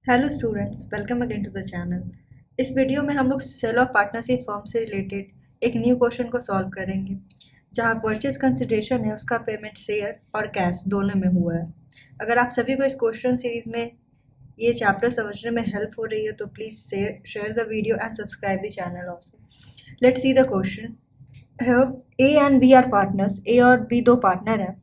Hello students, welcome again to the channel. इस video में हम लोग सेल ऑफ पार्टनरशिप फर्म से रिलेटेड एक न्यू क्वेश्चन को सॉल्व करेंगे, जहां परचेज कंसिडरेशन है उसका पेमेंट शेयर और कैश दोनों में हुआ है। अगर आप सभी को इस क्वेश्चन सीरीज में ये चैप्टर समझने में हेल्प हो रही है तो please share the video and subscribe the channel also. Let's see the question. A and B are partners. A और बी दो पार्टनर हैं।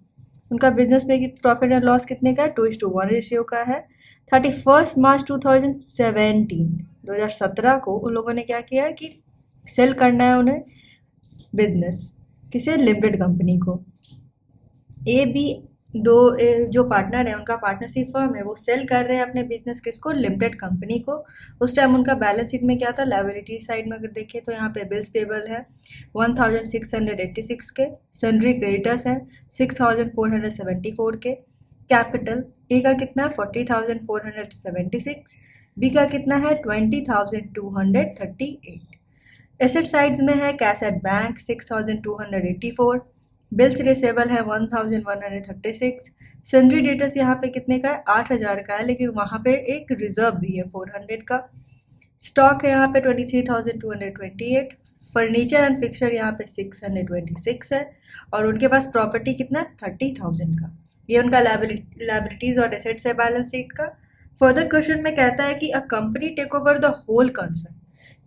उनका बिजनेस में प्रॉफिट एंड लॉस कितने का है? 2:1 रेशियो का है। 31 मार्च 2017 को उन लोगों ने क्या किया है कि सेल करना है उन्हें बिजनेस, किसे? लिमिटेड कंपनी को। ए बी जो पार्टनर है, उनका पार्टनरशिप फर्म है, वो सेल कर रहे हैं अपने बिजनेस किसको? लिमिटेड कंपनी को। उस टाइम उनका बैलेंस शीट में क्या था? लायबिलिटी साइड में अगर देखें तो यहाँ पे बिल्स पेबल है 1686 के, सन्ड्री क्रेडिटर्स हैं 6474 के, कैपिटल ए का कितना है? 40,476, बी का कितना है? 20,238। एसेट साइड्स में है cash at bank 6,284, bills receivable है 1,136, सन्ड्री डेटर्स यहाँ पे कितने का है? 8,000 का है, लेकिन वहाँ पे एक रिजर्व भी है 400 का। स्टॉक है यहाँ पे 23,228, फर्नीचर एंड फिक्सचर यहाँ पे 626 है, और उनके पास प्रॉपर्टी कितना? 30,000 का। ये उनका लायबिलिटीज और एसेट्स है बैलेंस शीट का। फर्दर क्वेश्चन में कहता है कि a company take over the whole concern.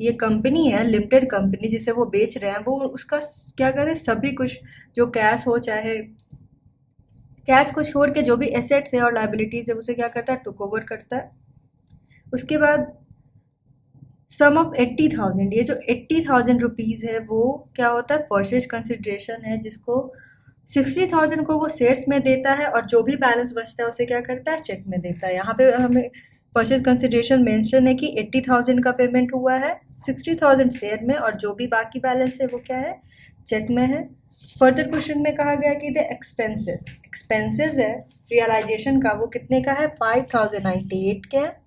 ये कंपनी है, लिमिटेड कंपनी जिसे वो बेच रहे हैं, वो उसका क्या करें? सभी कुछ जो कैश हो, चाहे कैश को छोड़ के जो भी एसेट्स है और लायबिलिटीज है उसे क्या करता है? टुक ओवर करता है। उसके बाद सम ऑफ 80,000, ये जो 80,000 रुपीज़ है वो क्या होता है? परचेज कंसिडरेशन है, जिसको 60,000 को वो शेयर्स में देता है और जो भी बैलेंस बचता है उसे क्या करता है? चेक में देता है। यहाँ पे हमें परचेज कंसिडरेशन मेंशन है कि 80,000 का पेमेंट हुआ है, 60,000 शेयर में, और जो भी बाकी बैलेंस है वो क्या है? चेक में है। फर्दर क्वेश्चन में कहा गया कि द एक्सपेंसेस एक्सपेंसेस है रियलाइजेशन का, वो कितने का है? 5,098 के है।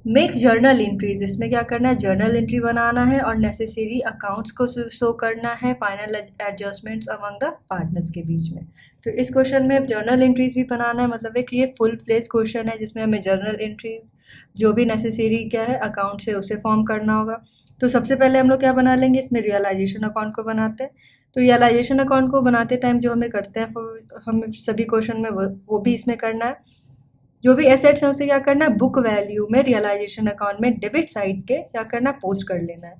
मेक जर्नल एंट्रीज, इसमें क्या करना है? जर्नल एंट्री बनाना है और नेसेसरी अकाउंट्स को शो करना है final adjustments among the partners के बीच में। तो इस क्वेश्चन में जर्नल एंट्रीज भी बनाना है, मतलब एक ये फुल फ्लेज क्वेश्चन है जिसमें हमें जर्नल एंट्रीज जो भी नेसेसरी क्या है अकाउंट से उसे फॉर्म करना होगा। तो सबसे पहले हम लोग क्या बना लेंगे? इसमें रियलाइजेशन अकाउंट को बनाते हैं। तो रियलाइजेशन अकाउंट को बनाते टाइम जो हमें करते हैं हम सभी क्वेश्चन में वो भी इसमें करना है। जो भी एसेट्स है उसे क्या करना है? बुक वैल्यू में रियलाइजेशन अकाउंट में डेबिट साइड के क्या करना है? पोस्ट कर लेना है।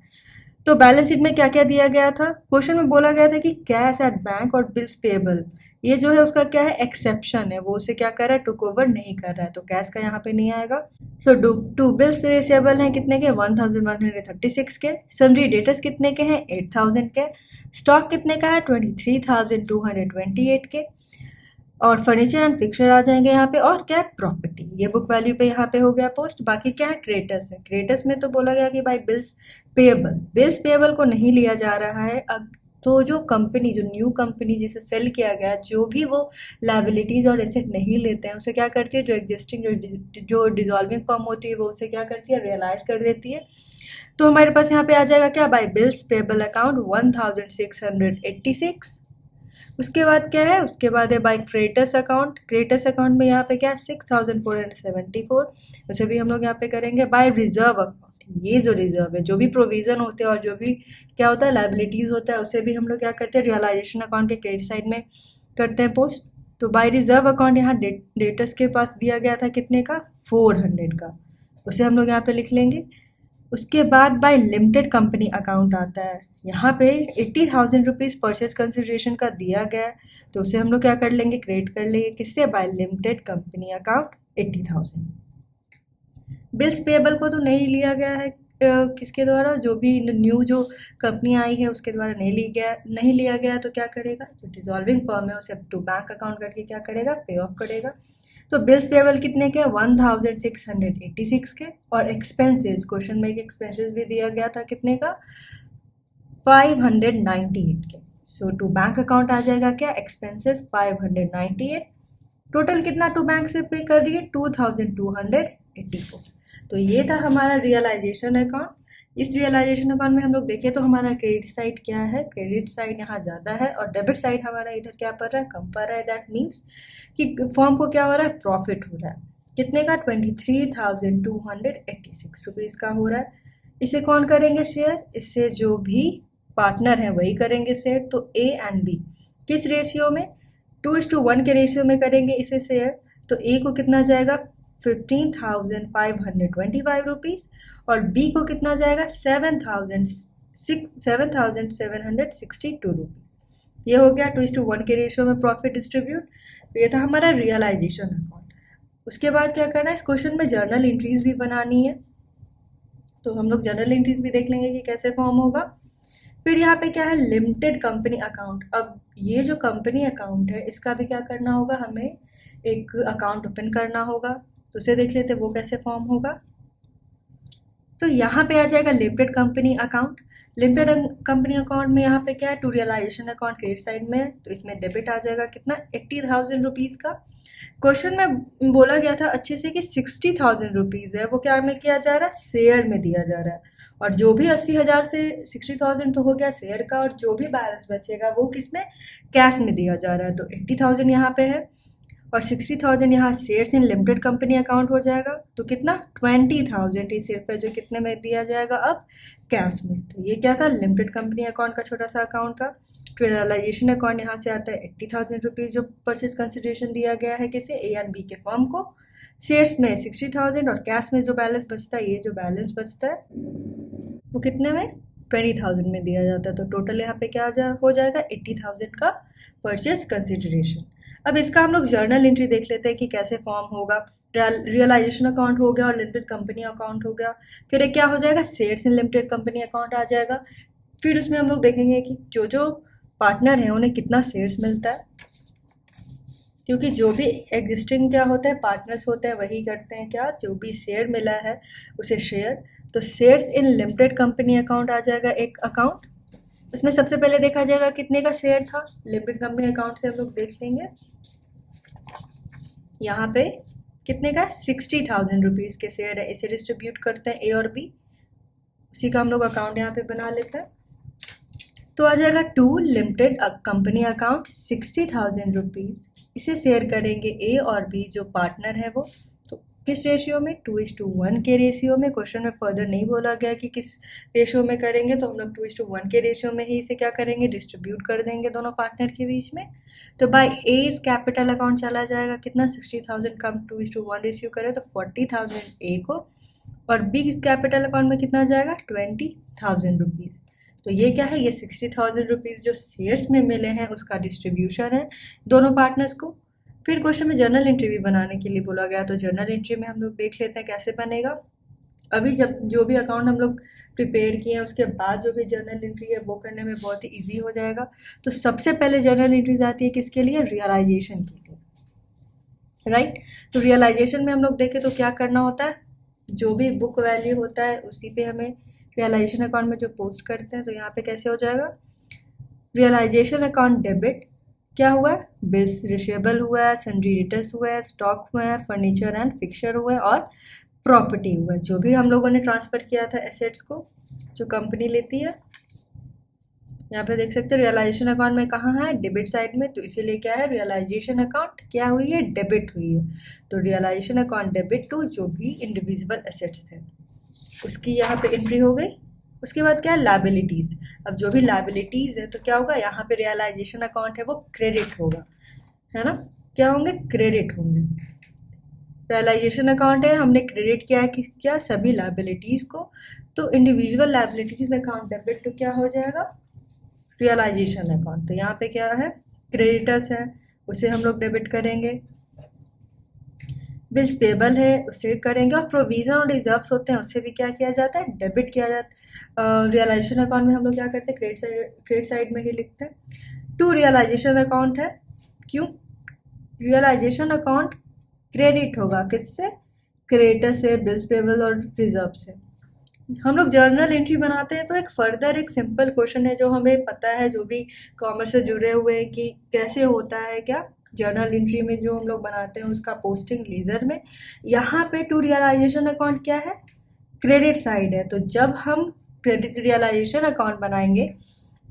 तो बैलेंस शीट में क्या क्या दिया गया था? क्वेश्चन में बोला गया था कि कैश एट बैंक और बिल्स पेबल, ये जो है उसका क्या है? एक्सेप्शन है, वो उसे क्या कर रहा है? टुक ओवर नहीं कर रहा है, तो कैश का यहाँ पे नहीं आएगा। सो टू बिल्स रिसेबल हैं कितने के? 1,136 के। सन्ड्री डेटर्स कितने के हैं? 8,000 के। स्टॉक कितने का है? 23,228 के। और फर्नीचर एंड फिक्सचर आ जाएंगे यहाँ पे, और क्या है? प्रॉपर्टी। ये बुक वैल्यू पे यहाँ पे हो गया पोस्ट। बाकी क्या है? क्रेडिटर्स है। क्रेडिटर्स में तो बोला गया कि भाई बिल्स पेएबल को नहीं लिया जा रहा है। अब तो जो कंपनी, जो न्यू कंपनी जिसे सेल किया गया, जो भी वो लायबिलिटीज और एसेट नहीं लेते हैं उसे क्या करती है? जो एग्जिस्टिंग जो डिजॉल्विंग फर्म होती है वो उसे क्या करती है? रियलाइज कर देती है। तो हमारे पास यहाँ पे आ जाएगा क्या? By bills payable account 1,686। उसके बाद क्या है? उसके बाद है by creditors account. Creditors account में यहाँ पे क्या है? 6,474, उसे भी हम लोग यहाँ पे करेंगे। बाय रिजर्व अकाउंट, ये जो रिजर्व है, जो भी प्रोविजन होते हैं और जो भी क्या होता है लाइबिलिटीज होता है, उसे भी हम लोग क्या करते हैं? रियलाइजेशन अकाउंट के क्रेडिट साइड में करते हैं पोस्ट। तो बाय रिजर्व अकाउंट यहाँ डेटर्स के पास दिया गया था कितने का? 400 का, उसे हम लोग यहाँ पे लिख लेंगे। उसके बाद बाय लिमिटेड कंपनी अकाउंट आता है। यहाँ पे 80,000 रुपीज़ परचेज कंसिडरेशन का दिया गया है, तो उसे हम लोग क्या कर लेंगे? क्रेडिट कर लेंगे। किससे? By limited company account 80,000। Bills payable को तो नहीं लिया गया है किसके द्वारा? जो भी न्यू जो कंपनी आई है उसके द्वारा नहीं लिया गया, तो क्या करेगा? जो डिजॉल्विंग फर्म है उसे टू बैंक अकाउंट करके क्या करेगा? पे ऑफ करेगा। तो बिल्स पेएबल कितने के? 1,686 के। और एक्सपेंसेस, क्वेश्चन में एक एक्सपेंसेस भी दिया गया था कितने का? 598 के। सो टू बैंक अकाउंट आ जाएगा क्या? एक्सपेंसेस 598। टोटल कितना टू बैंक से पे कर रही है? 2,284। तो ये था हमारा रियलाइजेशन अकाउंट। इस रियलाइजेशन अकाउंट में हम लोग देखें तो हमारा क्रेडिट साइड क्या है? क्रेडिट साइड यहाँ ज़्यादा है और डेबिट साइड हमारा इधर क्या पड़ रहा है? कम पड़ रहा है। दैट मीन्स कि फर्म को क्या हो रहा है? प्रॉफिट हो रहा है। कितने का? 23,286 रुपीज़ का हो रहा है। इसे कौन करेंगे शेयर? इससे जो भी पार्टनर हैं वही करेंगे शेयर। तो ए एंड बी किस रेशियो में? 2:1 के रेशियो में करेंगे इसे शेयर। तो ए को कितना जाएगा? 15,525 रुपीज़ और बी को कितना जाएगा? 7,762 रुपीज़। ये हो गया 2:1 के रेशियो में प्रॉफिट डिस्ट्रीब्यूट। तो ये था हमारा रियलाइजेशन अकाउंट। उसके बाद क्या करना है? इस क्वेश्चन में जर्नल एंट्रीज भी बनानी है, तो हम लोग जर्नल एंट्रीज भी देख लेंगे कि कैसे फॉर्म होगा। फिर यहाँ पे क्या है? Limited company account. अब ये जो कंपनी अकाउंट है इसका भी क्या करना होगा? हमें एक अकाउंट ओपन करना होगा, तो उसे देख लेते वो कैसे फॉर्म होगा। तो यहाँ पे आ जाएगा limited company account. Limited company account में यहाँ पे क्या है? To realisation account credit side में है, तो इसमें डेबिट आ जाएगा कितना? 80,000 रुपीज़ का। क्वेश्चन में बोला गया था अच्छे से कि 60,000 रुपीज़ है, वो क्या में किया जा रहा है? शेयर में दिया जा रहा है। और जो भी 80,000 से 60,000 तो हो गया शेयर का, और जो भी बैलेंस बचेगा वो किस में? कैश में दिया जा रहा है। तो 80,000 यहाँ पे है और 60,000 यहाँ shares in limited company account हो जाएगा। तो कितना? 20,000 ही सिर्फ है जो कितने में दिया जाएगा अब? कैश में। तो ये क्या था? लिमिटेड कंपनी अकाउंट का छोटा सा अकाउंट था। तो रियलाइजेशन अकाउंट यहाँ से आता है 80,000 रुपीज़ जो परचेज कंसिडरेशन दिया गया है किसे? ए एंड बी के फर्म को। शेयर्स में 60,000 और कैश में जो बैलेंस बचता है, ये जो बैलेंस बचता है वो कितने में? 20,000 में दिया जाता है। तो टोटल यहाँ पे क्या हो जाएगा? 80,000 का परचेज कंसिडरेशन। अब इसका हम लोग जर्नल एंट्री देख लेते हैं कि कैसे फॉर्म होगा। रियलाइजेशन अकाउंट हो गया और लिमिटेड कंपनी अकाउंट हो गया। फिर एक क्या हो जाएगा? Shares in limited company account आ जाएगा। फिर उसमें हम लोग देखेंगे कि जो जो पार्टनर हैं उन्हें कितना शेयर्स मिलता है, क्योंकि जो भी एग्जिस्टिंग क्या होता है? पार्टनर्स होते हैं, वही करते हैं क्या? जो भी शेयर मिला है उसे शेयर। तो shares in limited company account आ जाएगा एक अकाउंट। उसमें सबसे पहले देखा जाएगा कितने का शेयर था। लिमिटेड कंपनी अकाउंट से हम लोग देख लेंगे यहाँ पे कितने का? 60,000 रुपीज़ के शेयर है। इसे डिस्ट्रीब्यूट करते हैं ए और बी, उसी का हम लोग अकाउंट यहाँ पे बना लेते हैं। तो आ जाएगा to limited company account 60,000 rupees. इसे शेयर करेंगे ए और बी जो पार्टनर है वो। तो किस रेशियो में? 2:1 के रेशियो में। क्वेश्चन में फर्दर नहीं बोला गया कि किस रेशियो में करेंगे, तो हम लोग 2:1 के रेशियो में ही इसे क्या करेंगे? डिस्ट्रीब्यूट कर देंगे दोनों पार्टनर के बीच में। तो बाय एज कैपिटल अकाउंट चला जाएगा कितना? 60,000 कम 2:1 रेशियो करें तो 40,000 ए को, और बी कैपिटल अकाउंट में कितना जाएगा? 20,000 रुपीज़। तो ये क्या है? ये 60,000 रुपीज़ जो शेयर्स में मिले हैं उसका डिस्ट्रीब्यूशन है दोनों पार्टनर्स को। फिर क्वेश्चन में जर्नल एंट्री भी बनाने के लिए बोला गया, तो जर्नल एंट्री में हम लोग देख लेते हैं कैसे बनेगा। अभी जब जो भी अकाउंट हम लोग प्रिपेयर किए हैं उसके बाद जो भी जर्नल एंट्री है वो करने में बहुत ही ईजी हो जाएगा। तो सबसे पहले जर्नल एंट्रीज आती है किसके लिए? रियलाइजेशन के लिए, राइट। तो रियलाइजेशन में हम लोग देखें तो क्या करना होता है? जो भी बुक वैल्यू होता है उसी पे हमें रियलाइजेशन अकाउंट में जो पोस्ट करते हैं। तो यहाँ पे कैसे हो जाएगा? रियलाइजेशन अकाउंट डेबिट क्या हुआ है? बिल्स रिसीवेबल हुआ है, सन्ड्री डेटर्स हुआ है, स्टॉक हुआ है, फर्नीचर एंड फिक्सचर हुआ है और प्रॉपर्टी हुआ है। जो भी हम लोगों ने ट्रांसफ़र किया था एसेट्स को जो कंपनी लेती है। यहाँ पे देख सकते हो रियलाइजेशन अकाउंट में कहाँ है? डेबिट साइड में। तो इसीलिए क्या है? रियलाइजेशन अकाउंट क्या हुई है? डेबिट हुई है। तो रियलाइजेशन अकाउंट डेबिट टू जो भी इंडिविजुअल एसेट्स थे उसकी यहाँ पे एंट्री हो गई। उसके बाद क्या है? लायबिलिटीज़। अब जो भी लायबिलिटीज़ है तो क्या होगा? यहाँ पे रियलाइजेशन अकाउंट है वो क्रेडिट होगा, है ना? क्या होंगे? क्रेडिट होंगे। रियलाइजेशन अकाउंट है, हमने क्रेडिट किया है कि क्या? सभी लायबिलिटीज़ को। तो इंडिविजुअल लायबिलिटीज़ अकाउंट डेबिट तो क्या हो जाएगा? Realisation account. तो यहाँ पे क्या है? क्रेडिटर्स है, उसे हम लोग डेबिट करेंगे। बिल्स पेबल है उसे करेंगे, और प्रोविज़न और रिजर्व्स होते हैं उससे भी क्या किया जाता है? डेबिट किया जाता है। रियलाइजेशन अकाउंट में हम लोग क्या करते हैं? क्रेडिट साइड में ही लिखते हैं। टू रियलाइजेशन अकाउंट है, क्यों? रियलाइजेशन अकाउंट क्रेडिट होगा किससे? क्रेडिटर से, बिल्स पेबल और रिजर्व से। हम लोग जर्नल एंट्री बनाते हैं तो एक फर्दर एक सिंपल क्वेश्चन है जो हमें पता है, जो भी कॉमर्स से जुड़े हुए हैं, कि कैसे होता है क्या जर्नल एंट्री में जो हम लोग बनाते हैं उसका पोस्टिंग लीजर में। यहाँ पे टू रियलाइजेशन अकाउंट क्या है? क्रेडिट साइड है। तो जब हम क्रेडिट रियलाइजेशन अकाउंट बनाएंगे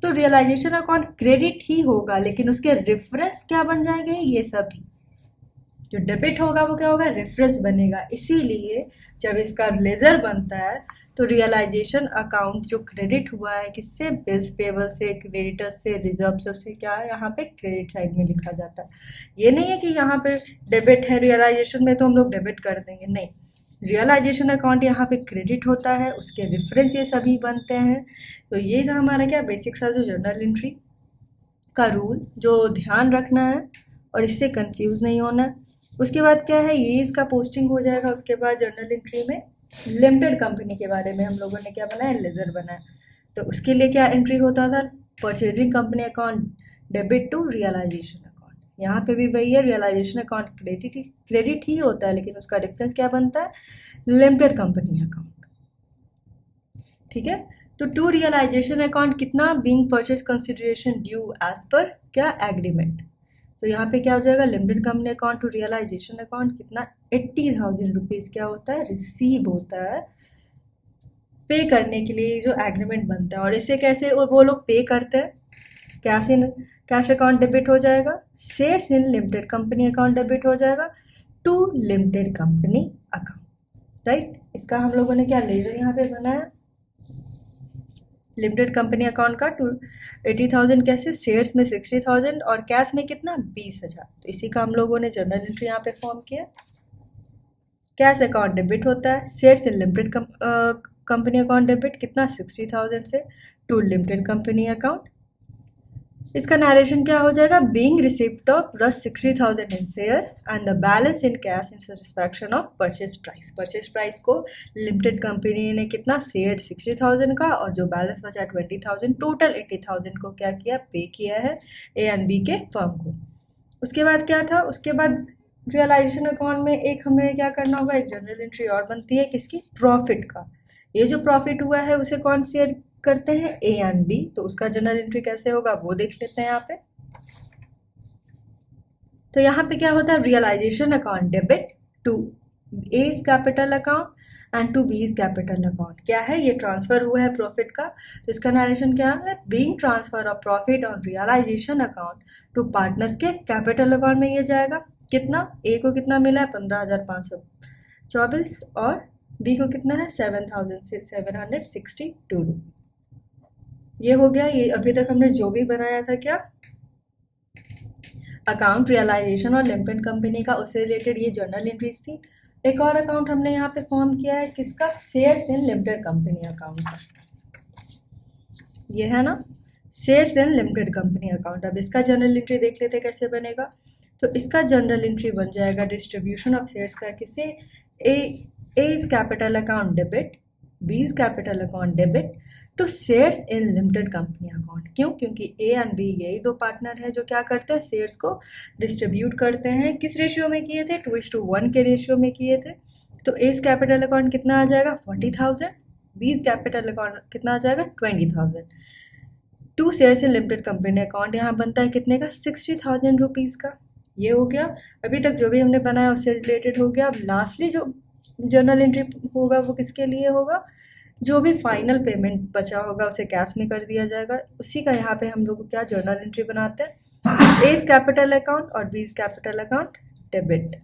तो रियलाइजेशन अकाउंट क्रेडिट ही होगा, लेकिन उसके रेफरेंस क्या बन जाएंगे? ये सभी जो डेबिट होगा वो क्या होगा, रेफरेंस बनेगा। इसीलिए जब इसका लेजर बनता है तो रियलाइजेशन अकाउंट जो क्रेडिट हुआ है किससे, बिल्स पेबल से, क्रेडिटर्स से, रिजर्व से, क्या है यहाँ पे क्रेडिट साइड में लिखा जाता है। ये नहीं है कि यहाँ पे डेबिट है रियलाइजेशन में तो हम लोग डेबिट कर देंगे, नहीं, रियलाइजेशन अकाउंट यहाँ पे क्रेडिट होता है, उसके रेफरेंस ये सभी बनते हैं। तो ये था हमारा क्या बेसिक सा जो जर्नल एंट्री का रूल जो ध्यान रखना है और इससे कंफ्यूज नहीं होना है। उसके बाद क्या है, ये इसका पोस्टिंग हो जाएगा। उसके बाद जर्नल एंट्री में लिमिटेड कंपनी के बारे में हम लोगों ने क्या बनाया, लेजर बनाया। तो उसके लिए क्या एंट्री होता था, purchasing company account debit to realisation account. यहाँ पे भी वही है, रियलाइजेशन अकाउंट क्रेडिट ही होता है लेकिन उसका डिफरेंस क्या बनता है, लिमिटेड कंपनी अकाउंट। ठीक है, तो टू रियलाइजेशन अकाउंट कितना, being purchase consideration due as per क्या एग्रीमेंट। तो यहाँ पे क्या हो जाएगा, limited company account to realisation account कितना, 80,000 रुपीज़ क्या होता है, रिसीव होता है पे करने के लिए जो एग्रीमेंट बनता है। और इसे कैसे वो लोग पे करते हैं, कैश अकाउंट डेबिट हो जाएगा, shares in limited company account debit हो जाएगा to limited company account, right. इसका हम लोगों ने क्या लेजर यहाँ पे बनाया, लिमिटेड कंपनी अकाउंट का 80,000 कैसे, शेयर्स में 60,000 और कैश में कितना 20,000। तो इसी का हम लोगों ने जर्नल एंट्री यहाँ पे फॉर्म किया। कैश अकाउंट डेबिट होता है, shares in limited company account debit कितना 60,000 से टू लिमिटेड कंपनी अकाउंट। इसका नरेशन क्या हो जाएगा, बीइंग रिसिप्ट ऑफ रस 60,000 in share and the balance in cash in satisfaction of purchase price. Purchase price को लिमिटेड कंपनी ने कितना शेयर 60,000 का और जो बैलेंस बचा 20,000, टोटल 80,000 को क्या किया, पे किया है ए एंड बी के फर्म को। उसके बाद क्या था, उसके बाद रियलाइजेशन अकाउंट में एक हमें क्या करना होगा, एक जर्नल एंट्री और बनती है किसकी, प्रॉफिट का। ये जो प्रॉफिट हुआ है उसे कौन शेयर करते हैं, ए एंड बी। तो उसका जर्नल एंट्री कैसे होगा वो देख लेते हैं यहाँ पे। तो यहाँ पे क्या होता है, realisation account debit to A's capital account and to B's capital account. क्या है, ये ट्रांसफर हुआ है प्रॉफिट का, तो इसका नरेशन क्या है, being transfer of profit on realisation account to partners के कैपिटल अकाउंट में ये जाएगा। कितना, ए को कितना मिला है 15,524 और बी को कितना है 7,762 रुपीज। ये हो गया। ये अभी तक हमने जो भी बनाया था क्या, अकाउंट रियलाइजेशन और लिमिटेड कंपनी का, उससे रिलेटेड ये जर्नल एंट्रीज थी। एक और अकाउंट हमने यहाँ पे फॉर्म किया है किसका, shares in limited company account का। ये है ना, shares in limited company account. अब इसका जर्नल एंट्री देख लेते कैसे बनेगा। तो इसका जनरल एंट्री बन जाएगा डिस्ट्रीब्यूशन ऑफ शेयर्स का किसे, A is capital account debit, B is capital account debit to shares in limited company account. क्यों, क्योंकि ए एंड बी यही दो पार्टनर हैं जो क्या करते हैं, शेयर्स को डिस्ट्रीब्यूट करते हैं। किस रेशियो में किए थे, 2:1 के रेशियो में किए थे। तो एज कैपिटल अकाउंट कितना आ जाएगा 40,000, बीज कैपिटल अकाउंट कितना आ जाएगा 20,000। To shares in limited company account यहाँ बनता है कितने का, 60,000 रुपीज़ का। ये हो गया। अभी तक जो भी हमने बनाया उससे रिलेटेड हो गया। अब लास्टली जो जर्नल एंट्री होगा वो किसके लिए होगा, जो भी फाइनल पेमेंट बचा होगा उसे कैश में कर दिया जाएगा। उसी का यहाँ पे हम लोग क्या जर्नल एंट्री बनाते हैं, एज कैपिटल अकाउंट और B's capital account debit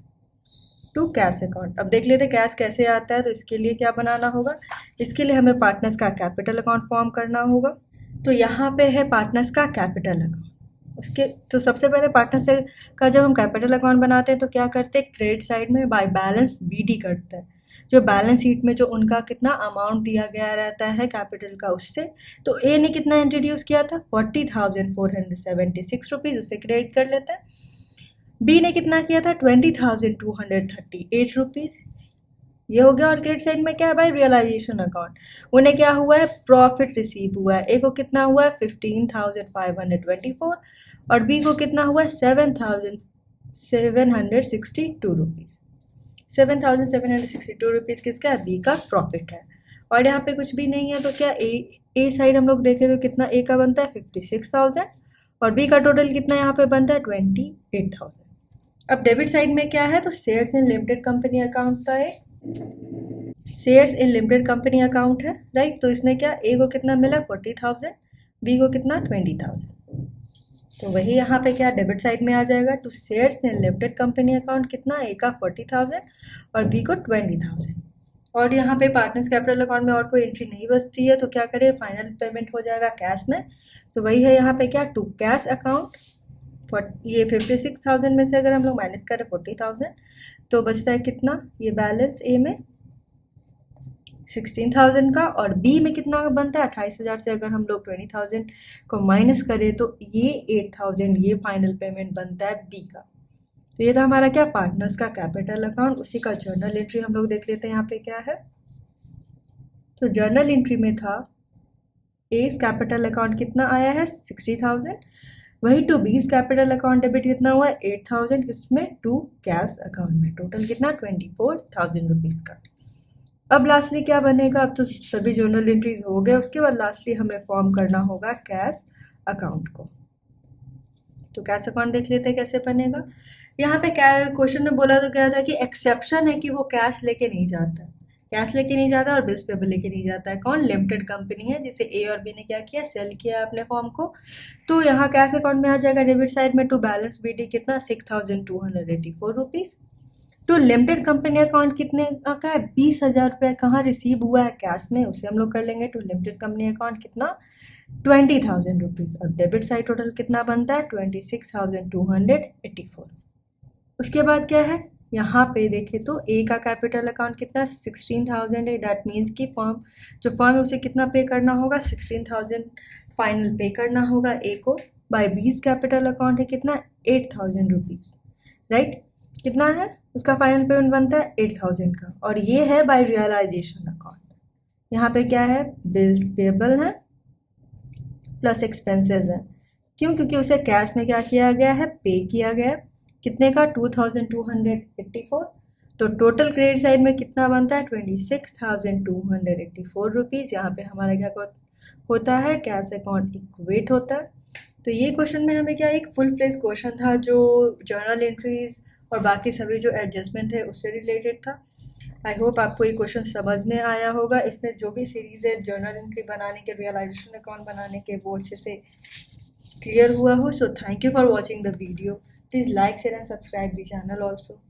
to cash account. अब देख लेते कैश कैसे आता है। तो इसके लिए क्या बनाना होगा, इसके लिए हमें पार्टनर्स का कैपिटल अकाउंट फॉर्म करना होगा। तो यहाँ पे है पार्टनर्स का कैपिटल अकाउंट। उसके तो सबसे पहले पार्टनर से का जब हम कैपिटल अकाउंट बनाते हैं तो क्या करते हैं, क्रेडिट साइड में बाय बैलेंस बीडी करते हैं। जो बैलेंस शीट में जो उनका कितना अमाउंट दिया गया रहता है कैपिटल का उससे। तो ए ने कितना इंट्रोड्यूस किया था 40,476 रुपीज़, उससे क्रेडिट कर लेते हैं। बी ने कितना किया था 20,238 रुपीज़, ये हो गया। और क्रेडिट साइड में क्या है भाई, रियलाइजेशन अकाउंट। उन्हें क्या हुआ है, प्रॉफिट रिसीव हुआ है। ए को कितना हुआ है 15,524 और बी को कितना हुआ है 7,762 रुपीज़। 7,762 रुपीज़ किसका है, बी का प्रॉफिट है। और यहाँ पे कुछ भी नहीं है तो क्या ए साइड हम लोग देखें तो कितना ए का बनता है 56,000 और बी का टोटल कितना यहाँ पे बनता है 28,000। अब डेबिट साइड में क्या है, तो shares in limited company account का है, shares in limited company account है, राइट। तो इसमें क्या ए को कितना मिला 40,000, बी को कितना 20,000। तो वही यहाँ पे क्या डेबिट साइड में आ जाएगा। To shares in limited company account कितना, ए का 40,000 और बी को 20,000। और यहाँ पे पार्टनर्स कैपिटल अकाउंट में और कोई एंट्री नहीं बचती है, तो क्या करें, फाइनल पेमेंट हो जाएगा कैश में। तो वही है यहाँ पे क्या, टू कैश अकाउंट ये 56,000 में से अगर हम लोग माइनस करें 40,000 तो बचता है कितना, ये बैलेंस ए में 16,000 का, और बी में कितना बनता है 28,000 से अगर हम लोग 20,000 को माइनस करें तो ये 8,000 ये फाइनल पेमेंट बनता है बी का। तो ये था हमारा क्या, पार्टनर्स का कैपिटल अकाउंट। उसी का जर्नल एंट्री हम लोग देख लेते हैं यहाँ पे क्या है। तो जर्नल एंट्री में था एस कैपिटल अकाउंट कितना आया है 60,000, वही टू बीस कैपिटल अकाउंट डेबिट कितना हुआ है 8,000, किसमें, टू कैश अकाउंट में, टोटल कितना 24,000 रुपीज़ का। अब लास्टली क्या बनेगा, अब तो सभी जर्नल एंट्रीज हो गए, उसके बाद लास्टली हमें फॉर्म करना होगा कैश अकाउंट को। तो कैश अकाउंट देख लेते हैं कैसे बनेगा। यहाँ पे क्या क्वेश्चन में बोला तो क्या था कि एक्सेप्शन है कि वो कैश लेके नहीं जाता है, कैश लेके नहीं जाता और बिल्स पेबल लेके नहीं जाता है। कौन, लिमिटेड कंपनी है जिसे ए और बी ने क्या किया, सेल किया अपने फॉर्म को। तो यहाँ कैश अकाउंट में आ जाएगा डेबिट साइड में टू बैलेंस बी डी कितना 6,284 रुपीज़। तो लिमिटेड कंपनी अकाउंट कितने का है 20,000 रुपये, कहाँ रिसीव हुआ है कैश में, उसे हम लोग कर लेंगे टू लिमिटेड कंपनी अकाउंट कितना 20,000 रुपीज़, और डेबिट साइड टोटल कितना बनता है 26,284। उसके बाद क्या है, यहाँ पे देखें तो ए का कैपिटल अकाउंट कितना 16,000 है, दैट मीन्स कि फर्म है उसे कितना पे करना होगा 16,000 फाइनल पे करना होगा ए को। बाय बीस कैपिटल अकाउंट है कितना 8,000 रुपीज़, राइट, कितना है उसका फाइनल पेमेंट बनता है 8,000 का। और ये है बाय रियलाइजेशन अकाउंट, यहाँ पे क्या है, बिल्स पेबल है प्लस एक्सपेंसेस है। क्यों, क्योंकि उसे कैश में क्या किया गया है, पे किया गया है, कितने का 2,284। तो टोटल क्रेडिट साइड में कितना बनता है 26,284 रुपीज़। यहाँ पे हमारा क्या होता है, कैश अकाउंट इक्वेट होता है। तो ये क्वेश्चन में हमें क्या, एक फुल फ्लेज क्वेश्चन था जो जर्नल एंट्रीज और बाकी सभी जो एडजस्टमेंट है उससे रिलेटेड था। आई होप आपको ये क्वेश्चन समझ में आया होगा। इसमें जो भी सीरीज़ है जर्नल एंट्री बनाने के, रियलाइजेशन अकाउंट बनाने के, वो अच्छे से क्लियर हुआ हो। So thank you for watching the video. Please like share and subscribe the channel also.